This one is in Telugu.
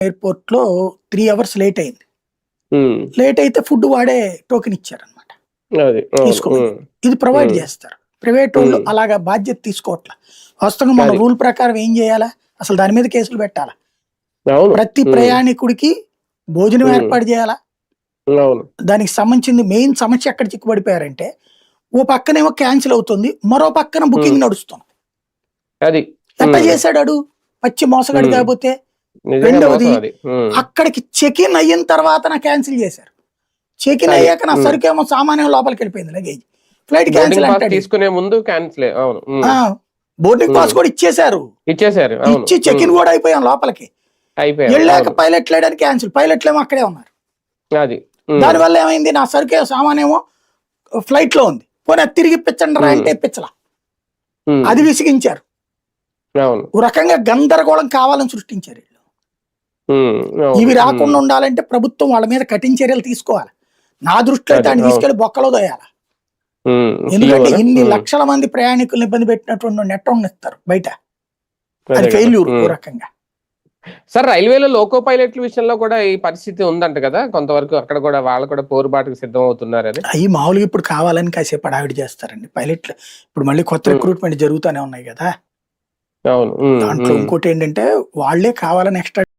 ఎయిర్‌పోర్ట్ లో 3 అవర్స్ లేట్ అయింది. హ్మ్. లేట్ అయితే ఫుడ్ వాడే టోకెన్ ఇచ్చారనమాట. అది. అవును. తీసుకోమని. హ్మ్. ఇది ప్రొవైడ్ హ్మ్. చేస్తారు. ప్రైవేటోళ్ళు హ్మ్. అలాగా బాధ్యత తీసుకోవట్ల. వాస్తవంగా మన అది. రూల్ ప్రకారం ఏం చేయాలా? అసలు దాని మీద కేసులు పెట్టాలా? అవును. ప్రతి హ్మ్. ప్రయాణికుడికి భోజనం హ్మ్. ఏర్పాటు చేయాలా? అవును. దానికి సంబంధించింది మెయిన్ సమస్య ఎక్కడ చిక్కుబడిపోయారంటే, ఓ పక్కనేమో క్యాన్సిల్ అవుతుంది. మరో పక్కన హ్మ్. బుకింగ్ నడుస్తుంది. అది. ఎట్ట హ్మ్. చేశాడాడు? పచ్చి మోసగాడు హ్మ్. కాపోతే. నిజంగా రెండవది మోసం అది. హ్మ్. అక్కడికి చెక్ ఇన్ అయిన తర్వాత నా క్యాన్సిల్ చేశారు. చెక్ ఇన్ అది. అయ్యాక నా హ్మ్. సరుకేమో సామాన్యం లోపలికెళ్ళిపోయింది luggage. Flight boarding cancel pass అంటాడు. తీసుకునే ముందు క్యాన్సిలే. అవును. హ్మ్. ఆ! బోర్డింగ్ హ్మ్. పాస్ కూడా ఇచ్చేశారు. ఇచ్చేసారు. అవును. ఇచ్చి చెక్ హ్మ్. ఇన్ కూడా అయిపోయాం లోపలికి. అయిపోయాం. ఎళ్ళాక అవును. పైలట్ లేడని క్యాన్సిల్. పైలట్‌లేమో అక్కడే ఉన్నారు. అది. హ్మ్. దానివల్ల ఏమైంది? నా సామానేమో ఫ్లైట్‌లో ఉంది. పోనీ అది తిరిగి ఇప్పించండిరా హ్మ్. అంటే ఇప్పించలా. హ్మ్. అది విసిగించారు. అవును. ఓ రకంగా గందరగోళం కావాలని సృష్టించారు ఈళ్ళు. హ్మ్. అవును. ఇవి హ్మ్. రాకుండా ఉండాలంటే ప్రభుత్వం వాళ్ళ మీద కఠిన చర్యలు తీసుకోవాలి. నా దృష్టిలో అయితే అది. ఆడిని అవును. తీసుకెళ్ళి బొక్కలో దోయాల. హ్మ్. ఎందుకంటే సీఈఓనా? ఇన్ని హ్మ్. లక్షల మంది ప్రయాణికులను ఇబ్బంది పెట్టినటువంటి నెట్టనిస్తారు బయట. అదే అది గదా! ఫెయిల్యూర్ ఓ హ్మ్. రకంగా. సార్ రైల్వేలో లోకో పైలట్‌ల విషయంలో కూడా ఈ పరిస్థితి ఉందంట గదా! కొంతవరకు అక్కడ కూడా వాళ్ళు కూడా పోరుబాటుకు సిద్ధం అవుతున్నారని. అయి మామూలుగా ఇప్పుడు కావాలని కాసేపు హడావిడి చేస్తారండి. పైలట్‌లు ఇప్పుడు మళ్ళీ కొత్త హ్మ్. రిక్రూట్‌మెంట్ జరుగుతానే ఉన్నాయి గదా! అవును. హ్మ్. దాంట్లో హ్మ్. ఇంకోటేంటంటే వాళ్ళే కావాలని ఎక్స్‌ట్రా